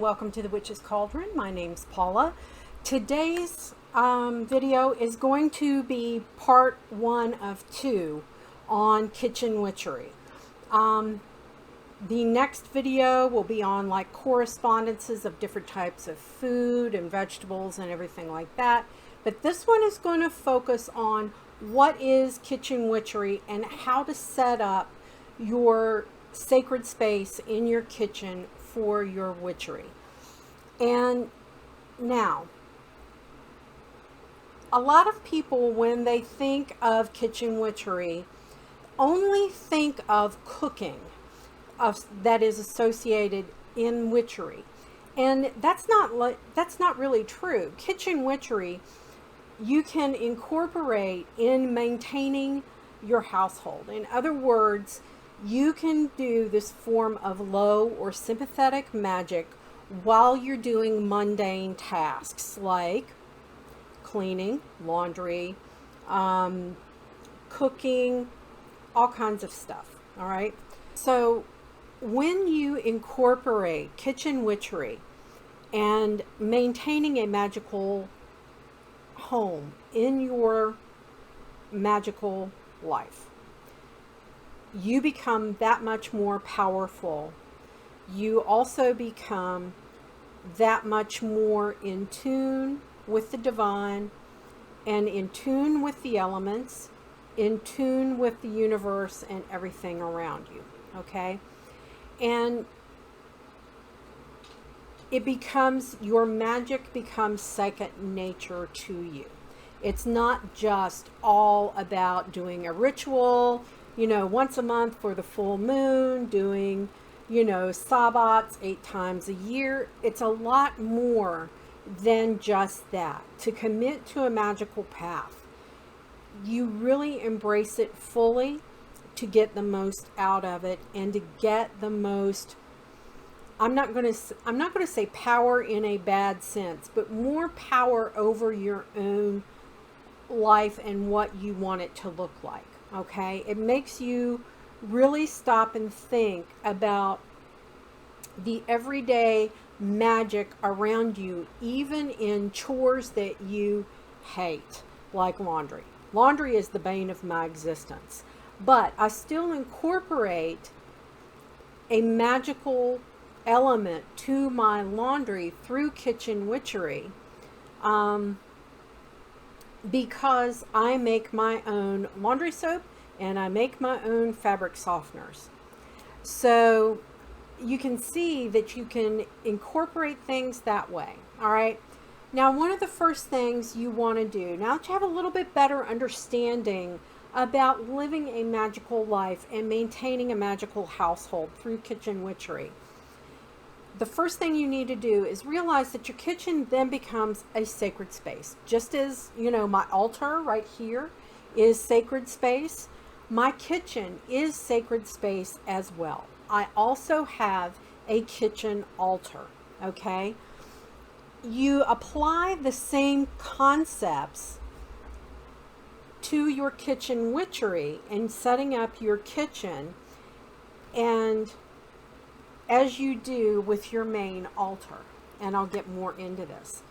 welcome to the Witch's Cauldron. My name's Paula. Today's video is going to be part 1 of 2 on kitchen witchery. The next video will be on like correspondences of different types of food and vegetables and everything like that. But this one is going to focus on what is kitchen witchery and how to set up your sacred space in your kitchen for your witchery. And now, a lot of people, when they think of kitchen witchery, only think of cooking that is associated in witchery, and that's not really true. Kitchen witchery you can incorporate in maintaining your household. In other words, you can do this form of low or sympathetic magic while you're doing mundane tasks like cleaning, laundry, cooking, all kinds of stuff. All right. So when you incorporate kitchen witchery and maintaining a magical home in your magical life, you become that much more powerful. You also become that much more in tune with the divine and in tune with the elements, in tune with the universe and everything around you. Okay? And it becomes, your magic becomes second nature to you. It's not just all about doing a ritual, once a month for the full moon, doing, sabbats 8 times a year. It's a lot more than just that. To commit to a magical path, you really embrace it fully to get the most out of it and to get the most, I'm not going to say power in a bad sense, but more power over your own life and what you want it to look like. Okay? It makes you really stop and think about the everyday magic around you, even in chores that you hate, like laundry. Laundry is the bane of my existence. But I still incorporate a magical element to my laundry through kitchen witchery, because I make my own laundry soap and I make my own fabric softeners. So you can see that you can incorporate things that way. All right. Now, one of the first things you want to do, now that you have a little bit better understanding about living a magical life and maintaining a magical household through kitchen witchery, the first thing you need to do is realize that your kitchen then becomes a sacred space. Just as, my altar right here is sacred space, my kitchen is sacred space as well. I also have a kitchen altar, okay? You apply the same concepts to your kitchen witchery and setting up your kitchen, and as you do with your main altar, and I'll get more into this.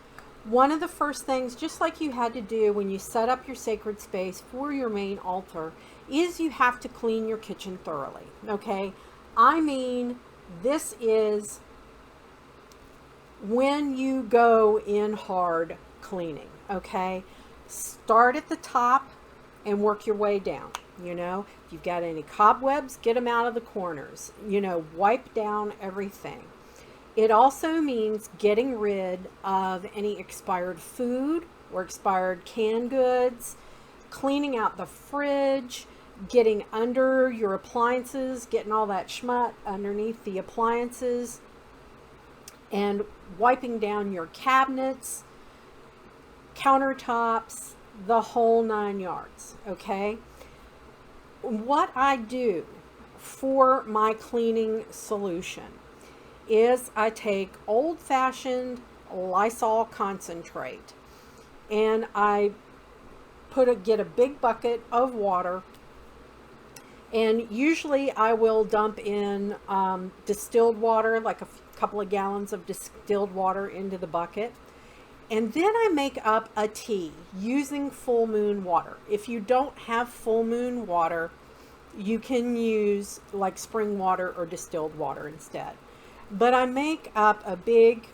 One of the first things, just like you had to do when you set up your sacred space for your main altar, is you have to clean your kitchen thoroughly, okay? I mean, this is when you go in hard cleaning, okay? Start at the top and work your way down. If you've got any cobwebs, get them out of the corners. Wipe down everything. It also means getting rid of any expired food or expired canned goods, cleaning out the fridge, getting under your appliances, getting all that schmut underneath the appliances, and wiping down your cabinets, countertops, the whole 9 yards, okay? What I do for my cleaning solution is I take old-fashioned Lysol concentrate and I get a big bucket of water, and usually I will dump in distilled water, like a couple of gallons of distilled water into the bucket. And then I make up a tea using full moon water. If you don't have full moon water, you can use like spring water or distilled water instead. But I make up a big,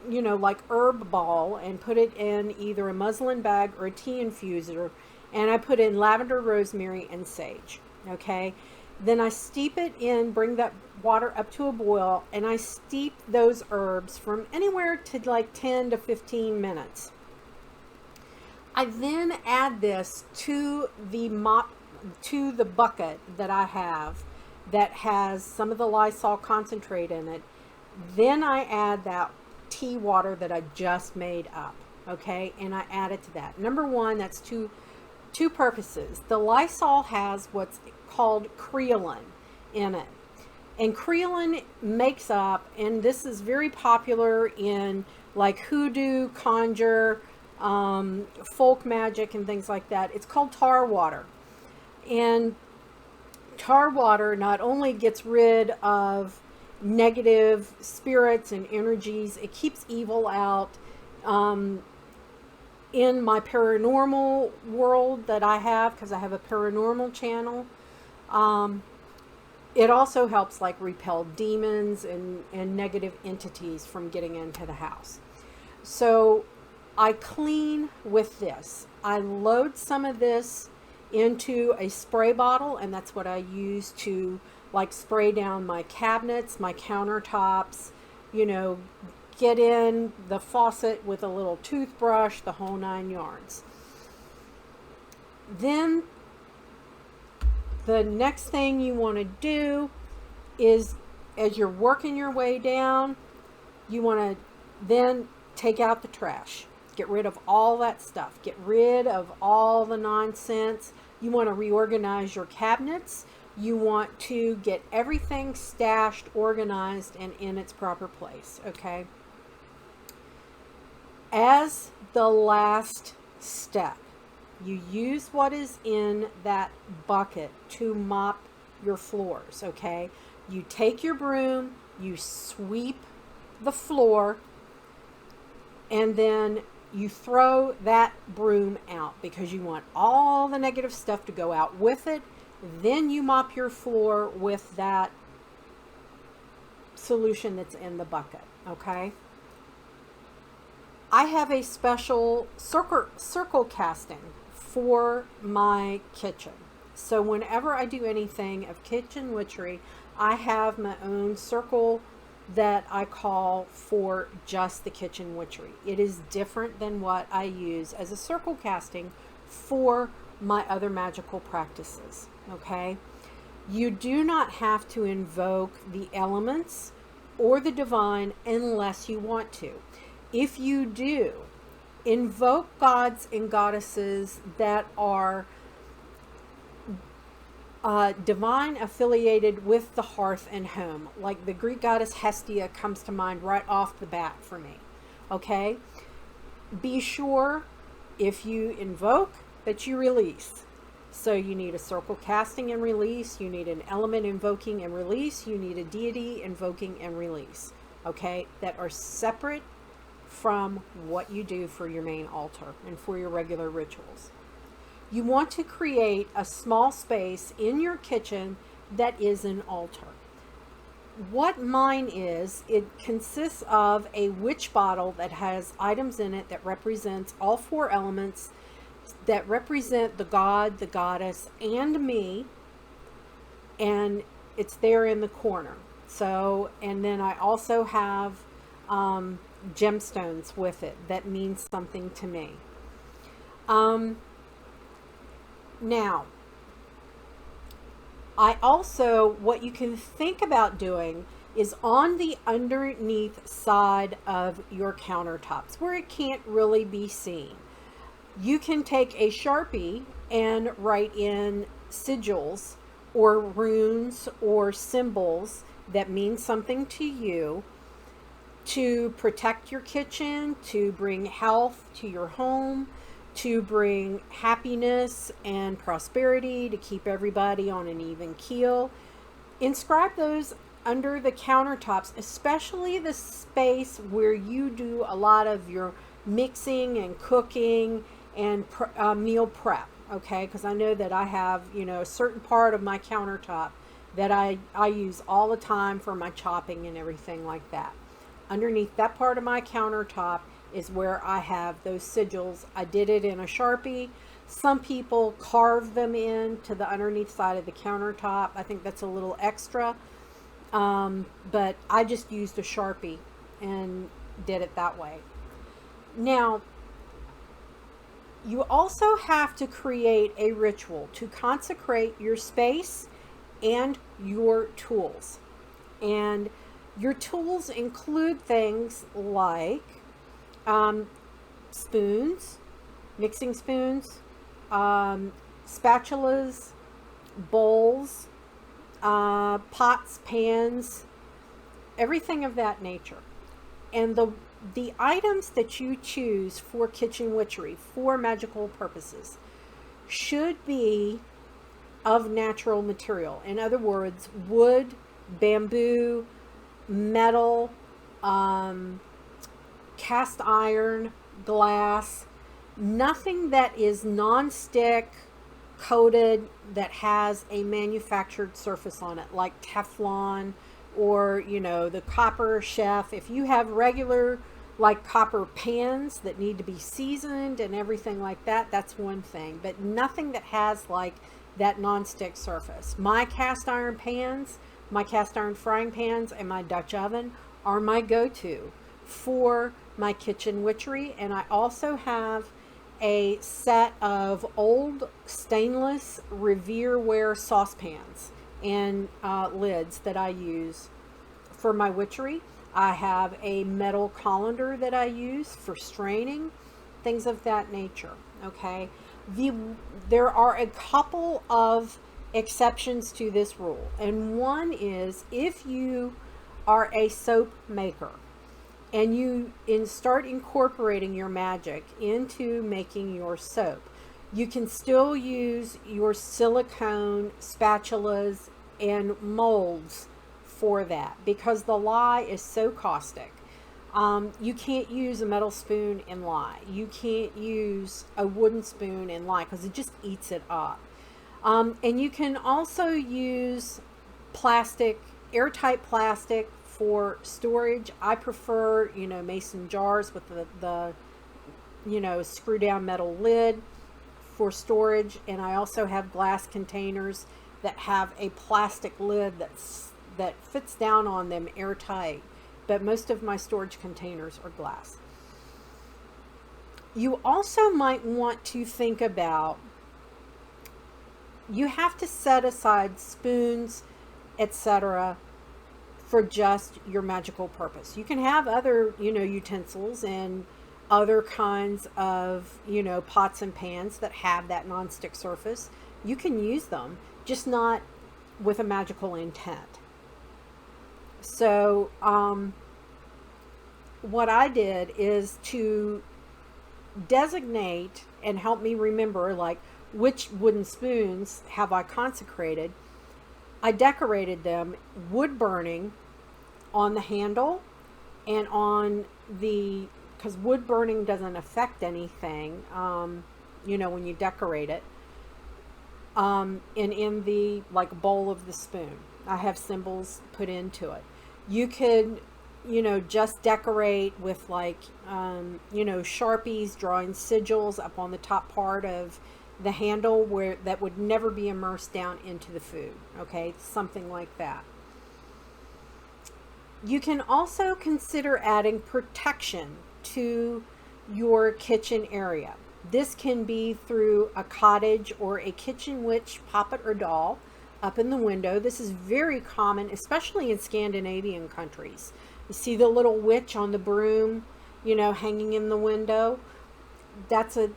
like herb ball and put it in either a muslin bag or a tea infuser. And I put in lavender, rosemary, and sage. Okay. Then I steep it in, bring that water up to a boil, and I steep those herbs from anywhere to like 10 to 15 minutes. I then add this to the bucket that I have that has some of the Lysol concentrate in it. Then I add that tea water that I just made up, okay? And I add it to that. Number one, that's two purposes. The Lysol has what's called creolin in it. And creolin makes up, and this is very popular in like hoodoo, conjure, folk magic and things like that. It's called tar water. And tar water not only gets rid of negative spirits and energies, it keeps evil out. In my paranormal world that I have, because I have a paranormal channel, it also helps like repel demons and negative entities from getting into the house. So I clean with this. I load some of this into a spray bottle, and that's what I use to like spray down my cabinets, my countertops, get in the faucet with a little toothbrush, the whole 9 yards. Then the next thing you want to do is, as you're working your way down, you want to then take out the trash. Get rid of all that stuff. Get rid of all the nonsense. You want to reorganize your cabinets. You want to get everything stashed, organized, and in its proper place, okay? As the last step, you use what is in that bucket to mop your floors, okay? You take your broom, you sweep the floor, and then you throw that broom out because you want all the negative stuff to go out with it. Then you mop your floor with that solution that's in the bucket, okay? I have a special circle casting for my kitchen. So whenever I do anything of kitchen witchery, I have my own circle that I call for just the kitchen witchery. It is different than what I use as a circle casting for my other magical practices, okay? You do not have to invoke the elements or the divine unless you want to. If you do, invoke gods and goddesses that are divine affiliated with the hearth and home. Like the Greek goddess Hestia comes to mind right off the bat for me. Okay? Be sure if you invoke that you release. So you need a circle casting and release. You need an element invoking and release. You need a deity invoking and release. Okay? That are separate from what you do for your main altar and for your regular rituals. You want to create a small space in your kitchen that is an altar. What mine is, it consists of a witch bottle that has items in it that represents all four elements that represent the god, the goddess, and me, and it's there in the corner. So, and then I also have gemstones with it that means something to me. Now, I also, what you can think about doing is on the underneath side of your countertops where it can't really be seen. You can take a Sharpie and write in sigils or runes or symbols that mean something to you to protect your kitchen, to bring health to your home, to bring happiness and prosperity, to keep everybody on an even keel. Inscribe those under the countertops, especially the space where you do a lot of your mixing and cooking and meal prep, okay? Because I know that I have, a certain part of my countertop that I use all the time for my chopping and everything like that. Underneath that part of my countertop is where I have those sigils. I did it in a Sharpie. Some people carve them into the underneath side of the countertop. I think that's a little extra. But I just used a Sharpie and did it that way. Now, you also have to create a ritual to consecrate your space and your tools. And your tools include things like spoons, mixing spoons, spatulas, bowls, pots, pans, everything of that nature. And the items that you choose for kitchen witchery, for magical purposes, should be of natural material. In other words, wood, bamboo, metal, cast iron, glass, nothing that is non-stick, coated, that has a manufactured surface on it, like Teflon or, the copper chef. If you have regular, like copper pans that need to be seasoned and everything like that, that's one thing. But nothing that has like that non-stick surface. My cast iron pans, my cast iron frying pans, and my Dutch oven are my go-to for my kitchen witchery. And I also have a set of old stainless Revereware saucepans and lids that I use for my witchery. I have a metal colander that I use for straining, things of that nature, okay? There are a couple of exceptions to this rule, and one is if you are a soap maker and you start incorporating your magic into making your soap, you can still use your silicone spatulas and molds for that, because the lye is so caustic. You can't use a metal spoon in lye. You can't use a wooden spoon in lye because it just eats it up. And you can also use plastic, airtight plastic for storage. I prefer, mason jars with the screw down metal lid for storage. And I also have glass containers that have a plastic lid that fits down on them airtight. But most of my storage containers are glass. You also might want to think about, you have to set aside spoons, etc., for just your magical purpose. You can have other, utensils and other kinds of, pots and pans that have that nonstick surface. You can use them, just not with a magical intent. So, what I did is to designate and help me remember, like, which wooden spoons have I consecrated. I decorated them wood burning on the handle and on the, because wood burning doesn't affect anything, when you decorate it, and in the, like, bowl of the spoon. I have symbols put into it. You could, just decorate with, like, Sharpies, drawing sigils up on the top part of the handle where that would never be immersed down into the food. Okay, something like that. You can also consider adding protection to your kitchen area. This can be through a cottage or a kitchen witch puppet or doll up in the window. This is very common, especially in Scandinavian countries. You see the little witch on the broom, hanging in the window. That's a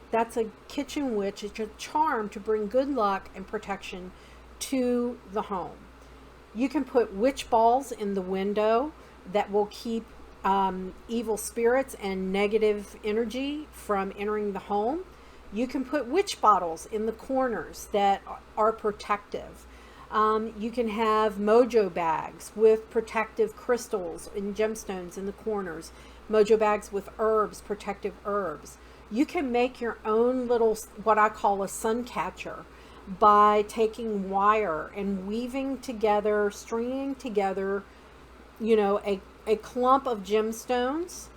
kitchen witch. It's a charm to bring good luck and protection to the home. You can put witch balls in the window that will keep evil spirits and negative energy from entering the home. You can put witch bottles in the corners that are protective. You can have mojo bags with protective crystals and gemstones in the corners, mojo bags with herbs, protective herbs. You can make your own little, what I call a sun catcher, by taking wire and weaving together, stringing together, a clump of gemstones,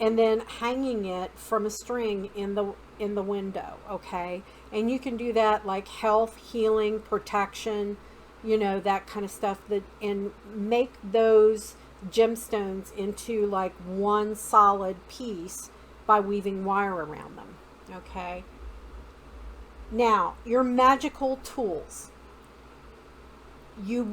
and then hanging it from a string in the window. Okay, and you can do that like health, healing, protection, that kind of stuff, and make those gemstones into like one solid piece by weaving wire around them. Okay, now your magical tools. You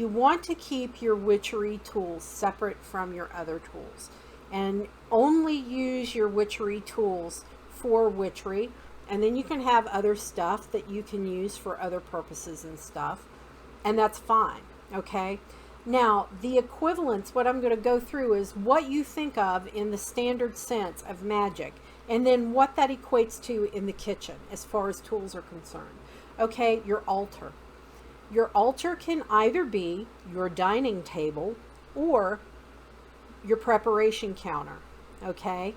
want to keep your witchery tools separate from your other tools, and only use your witchery tools for witchery, and then you can have other stuff that you can use for other purposes and stuff, and that's fine. Okay, now the equivalents, what I'm going to go through is what you think of in the standard sense of magic, and then what that equates to in the kitchen as far as tools are concerned. Okay, your altar. Your altar can either be your dining table or your preparation counter. Okay,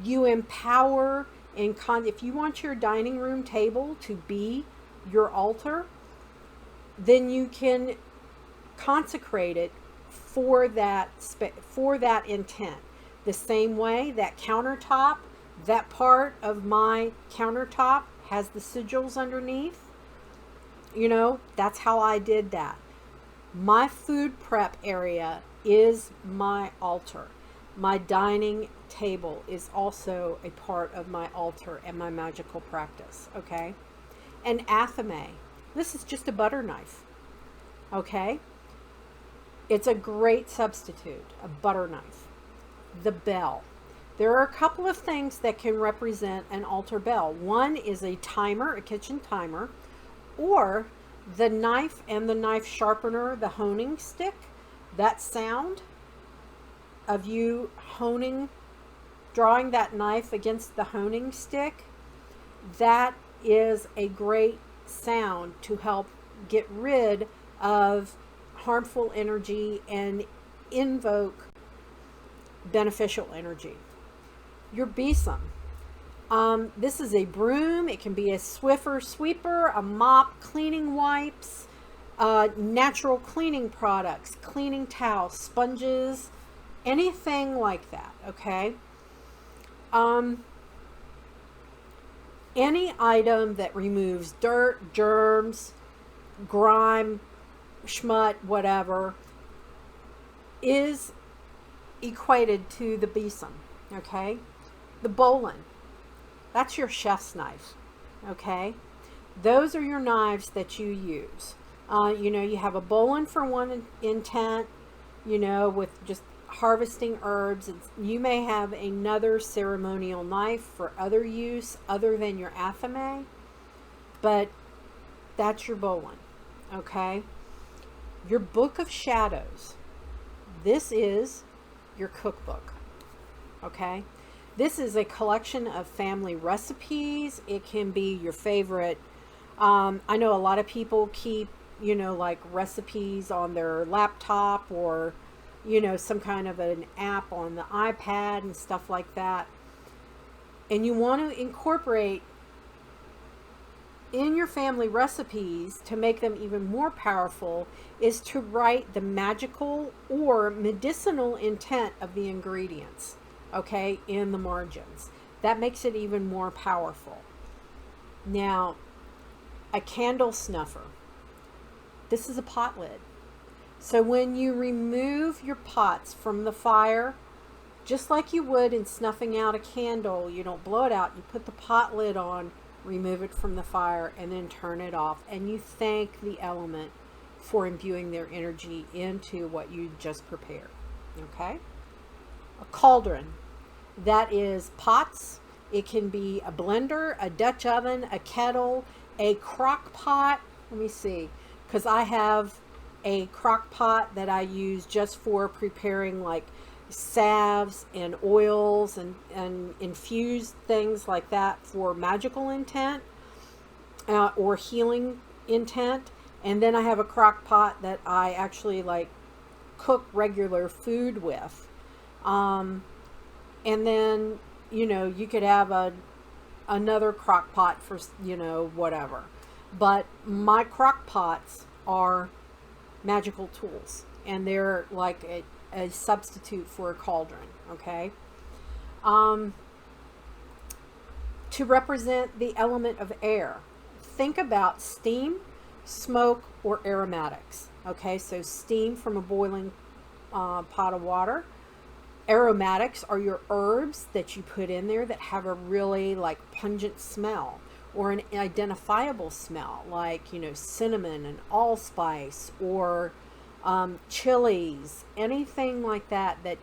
you empower and if you want your dining room table to be your altar, then you can consecrate it for that intent. The same way that countertop, that part of my countertop has the sigils underneath. That's how I did that. My food prep area is my altar. My dining table is also a part of my altar and my magical practice. Okay, and athame. This is just a butter knife. Okay, it's a great substitute, a butter knife. The bell. There are a couple of things that can represent an altar bell. One is a timer, a kitchen timer, or the knife and the knife sharpener, the honing stick. That sound of you drawing that knife against the honing stick, that is a great sound to help get rid of harmful energy and invoke beneficial energy. Your besom. This is a broom. It can be a Swiffer sweeper, a mop, cleaning wipes, natural cleaning products, cleaning towels, sponges, anything like that. Okay. Any item that removes dirt, germs, grime, schmut, whatever, is equated to the besom. Okay. The bowline. That's your chef's knife. Okay, those are your knives that you use. You have a bowline for one intent, with just harvesting herbs. You may have another ceremonial knife for other use other than your athame, but that's your bowline. Okay, your book of shadows. This is your cookbook. Okay. This is a collection of family recipes. It can be your favorite. I know a lot of people keep, like recipes on their laptop or, some kind of an app on the iPad and stuff like that. And you want to incorporate in your family recipes to make them even more powerful is to write the magical or medicinal intent of the ingredients. Okay, in the margins. That makes it even more powerful. Now, a candle snuffer. This is a pot lid. So when you remove your pots from the fire, just like you would in snuffing out a candle, you don't blow it out, you put the pot lid on, remove it from the fire, and then turn it off. And you thank the element for imbuing their energy into what you just prepared. Okay? A cauldron. That is pots. It can be a blender, a Dutch oven, a kettle, a crock pot. Let me see, because I have a crock pot that I use just for preparing like salves and oils and infused things like that for magical intent or healing intent. And then I have a crock pot that I actually like cook regular food with. Um, and then, you could have another crock pot for, whatever. But my crock pots are magical tools, and they're like a substitute for a cauldron, okay? Um, to represent the element of air, think about steam, smoke, or aromatics. Okay, so steam from a boiling pot of water. Aromatics are your herbs that you put in there that have a really like pungent smell or an identifiable smell, like, cinnamon and allspice, or chilies, anything like that, that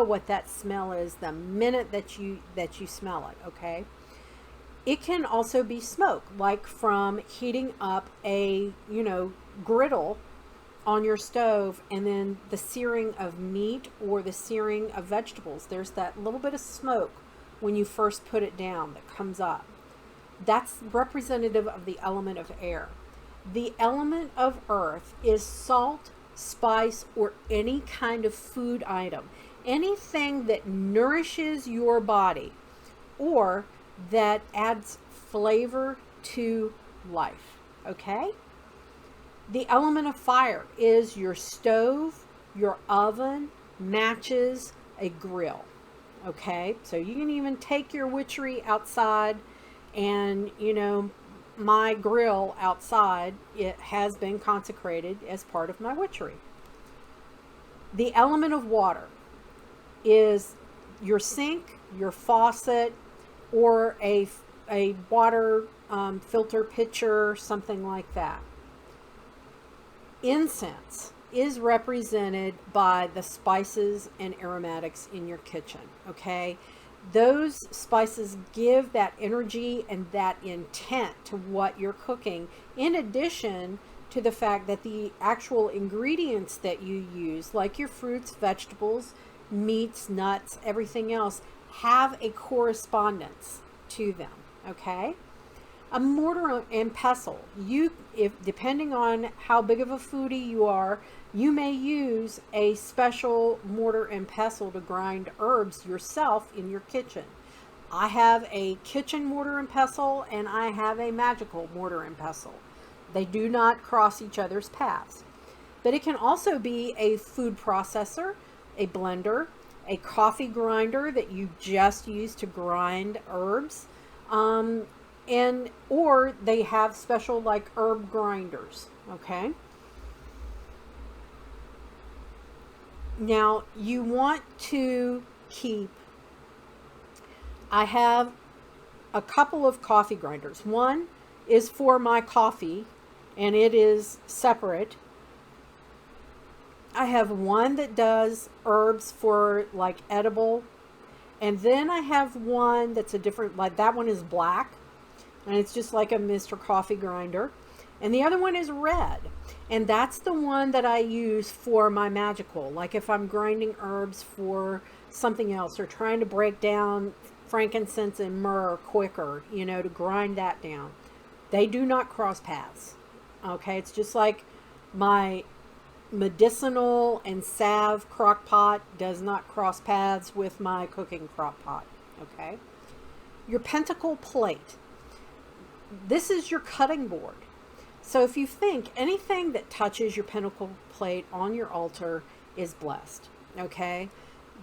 what that smell is the minute that you smell it. Okay. It can also be smoke, like from heating up a, griddle on your stove, and then the searing of meat or the searing of vegetables. There's that little bit of smoke when you first put it down that comes up. That's representative of the element of air. The element of earth is salt, spice, or any kind of food item. Anything that nourishes your body or that adds flavor to life. Okay? The element of fire is your stove, your oven, matches, a grill. Okay? So you can even take your witchery outside, and, my grill outside, it has been consecrated as part of my witchery. The element of water is your sink, your faucet, or a water filter pitcher, something like that. Incense is represented by the spices and aromatics in your kitchen, okay? Those spices give that energy and that intent to what you're cooking, in addition to the fact that the actual ingredients that you use, like your fruits, vegetables, meats, nuts, everything else, have a correspondence to them, okay? A mortar and pestle, if depending on how big of a foodie you are, you may use a special mortar and pestle to grind herbs yourself in your kitchen. I have a kitchen mortar and pestle, and I have a Magickal mortar and pestle. They do not cross each other's paths. But it can also be a food processor, a blender, a coffee grinder that you just use to grind herbs, or they have special like herb grinders. Okay. Now you want to keep, I have a couple of coffee grinders. One is for my coffee, and it is separate. I have one that does herbs for like edible, and then I have one that's a different, like that one is black, and it's just like a Mr. Coffee grinder. And the other one is red, and that's the one that I use for my Magickal. Like if I'm grinding herbs for something else, or trying to break down frankincense and myrrh quicker, to grind that down. They do not cross paths. Okay, it's just like my medicinal and salve crock pot does not cross paths with my cooking crock pot. Okay, your pentacle plate. This is your cutting board. So if you think anything that touches your pentacle plate on your altar is blessed. Okay,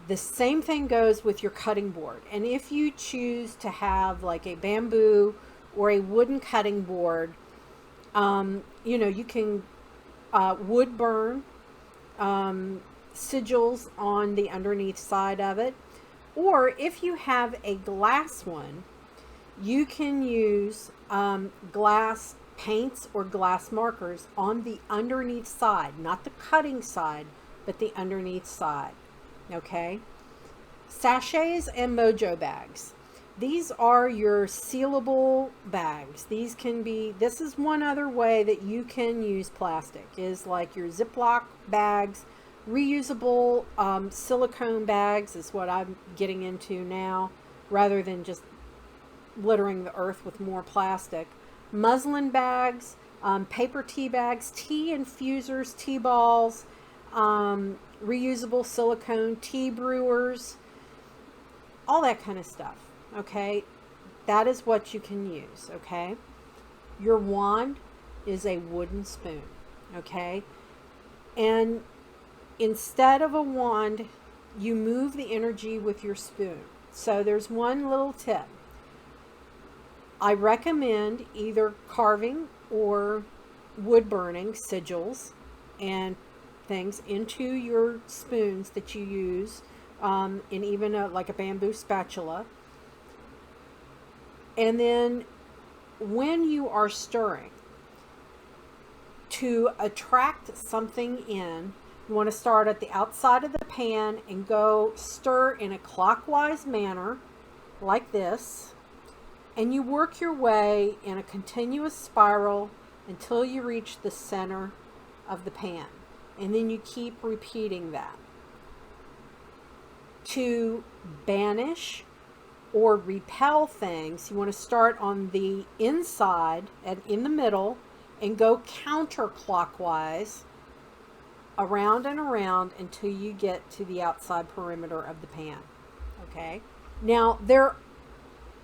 the same thing goes with your cutting board. And if you choose to have like a bamboo or a wooden cutting board, you can wood burn sigils on the underneath side of it. Or if you have a glass one, you can use glass paints or glass markers on the underneath side, not the cutting side, but the underneath side. Okay? Sachets and mojo bags. These are your sealable bags. This is one other way that you can use plastic, is like your Ziploc bags, reusable silicone bags is what I'm getting into now, rather than just littering the earth with more plastic. Muslin bags, paper tea bags, tea infusers, tea balls, reusable silicone tea brewers, all that kind of stuff. Okay, that is what you can use. Okay, your wand is a wooden spoon. Okay, and instead of a wand, you move the energy with your spoon. So there's one little tip. I recommend either carving or wood burning sigils and things into your spoons that you use, in even like a bamboo spatula. And then when you are stirring, to attract something in, you want to start at the outside of the pan and go stir in a clockwise manner like this. And you work your way in a continuous spiral until you reach the center of the pan. And then you keep repeating that. To banish or repel things, you want to start on the inside and in the middle and go counterclockwise around and around until you get to the outside perimeter of the pan. Okay? Now,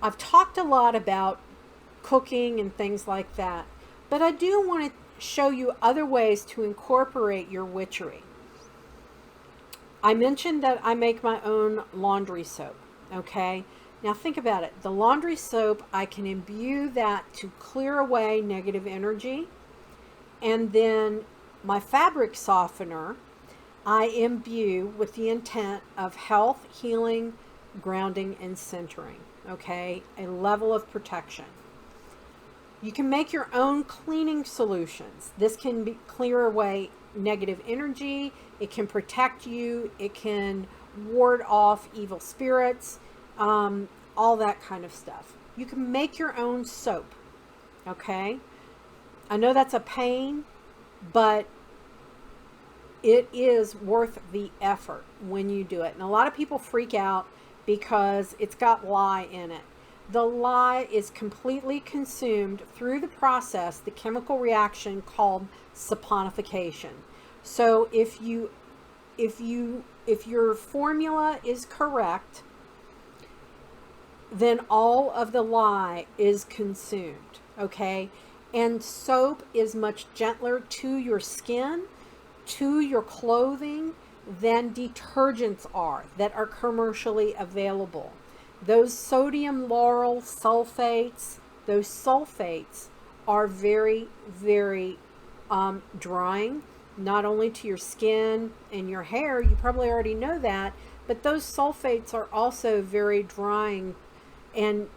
I've talked a lot about cooking and things like that, but I do want to show you other ways to incorporate your witchery. I mentioned that I make my own laundry soap. Okay? Now think about it. The laundry soap, I can imbue that to clear away negative energy. And then my fabric softener, I imbue with the intent of health, healing, grounding, and centering. Okay? A level of protection. You can make your own cleaning solutions. This can clear away negative energy. It can protect you. It can ward off evil spirits. All that kind of stuff. You can make your own soap. Okay? I know that's a pain, but it is worth the effort when you do it. And a lot of people freak out because it's got lye in it. The lye is completely consumed through the process, the chemical reaction called saponification. So if your formula is correct, then all of the lye is consumed. Okay? And soap is much gentler to your skin, to your clothing, than detergents are that are commercially available. Those sodium lauryl sulfates, those sulfates are very, very drying, not only to your skin and your hair, you probably already know that, but those sulfates are also very drying and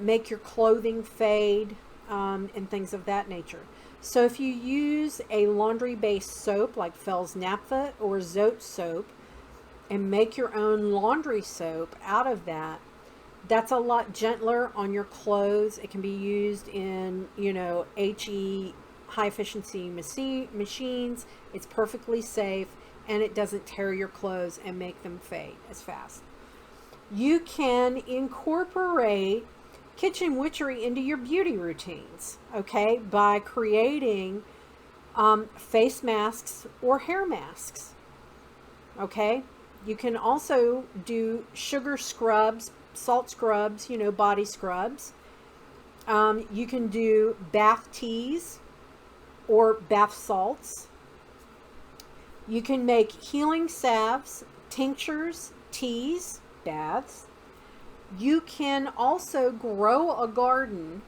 make your clothing fade, and things of that nature. So if you use a laundry-based soap like Fels Naphtha or Zote soap and make your own laundry soap out of that, that's a lot gentler on your clothes. It can be used in, HE, high efficiency machines. It's perfectly safe, and it doesn't tear your clothes and make them fade as fast. You can incorporate kitchen witchery into your beauty routines, okay, by creating face masks or hair masks. Okay, you can also do sugar scrubs, salt scrubs, body scrubs. You can do bath teas or bath salts. You can make healing salves, tinctures, teas, baths. You can also grow a garden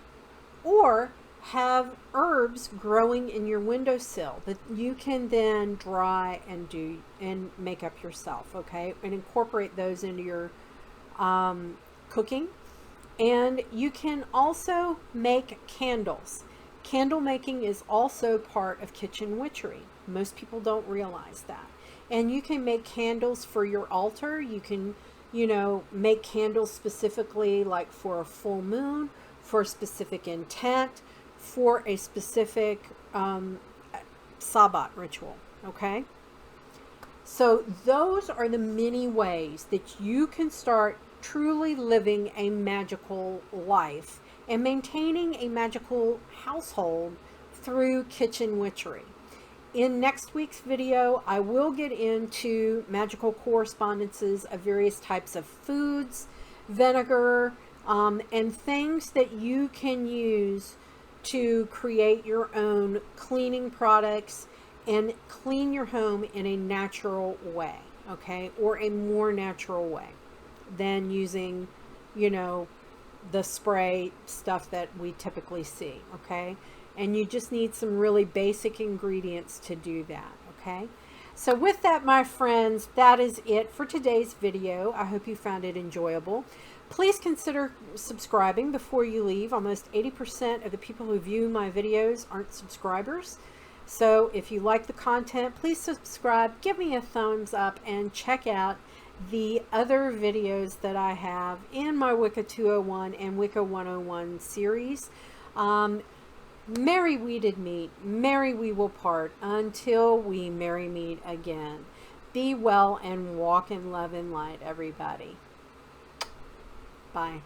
or have herbs growing in your windowsill that you can then dry and do and make up yourself, okay, and incorporate those into your cooking. And you can also make candles. Candle making is also part of kitchen witchery. Most people don't realize that. And you can make candles for your altar. You can make candles specifically like for a full moon, for a specific intent, for a specific Sabbat ritual, okay? So those are the many ways that you can start truly living a magical life and maintaining a magical household through kitchen witchery. In next week's video, I will get into magical correspondences of various types of foods, vinegar, and things that you can use to create your own cleaning products and clean your home in a natural way, okay? Or a more natural way than using, you know, the spray stuff that we typically see, okay? And you just need some really basic ingredients to do that, okay? So with that, my friends, that is it for today's video. I hope you found it enjoyable. Please consider subscribing before you leave. Almost 80% of the people who view my videos aren't subscribers. So if you like the content, please subscribe, give me a thumbs up, and check out the other videos that I have in my Wicca 201 and Wicca 101 series. Merry we did meet, merry we will part, until we merry meet again. Be well and walk in love and light, everybody. Bye.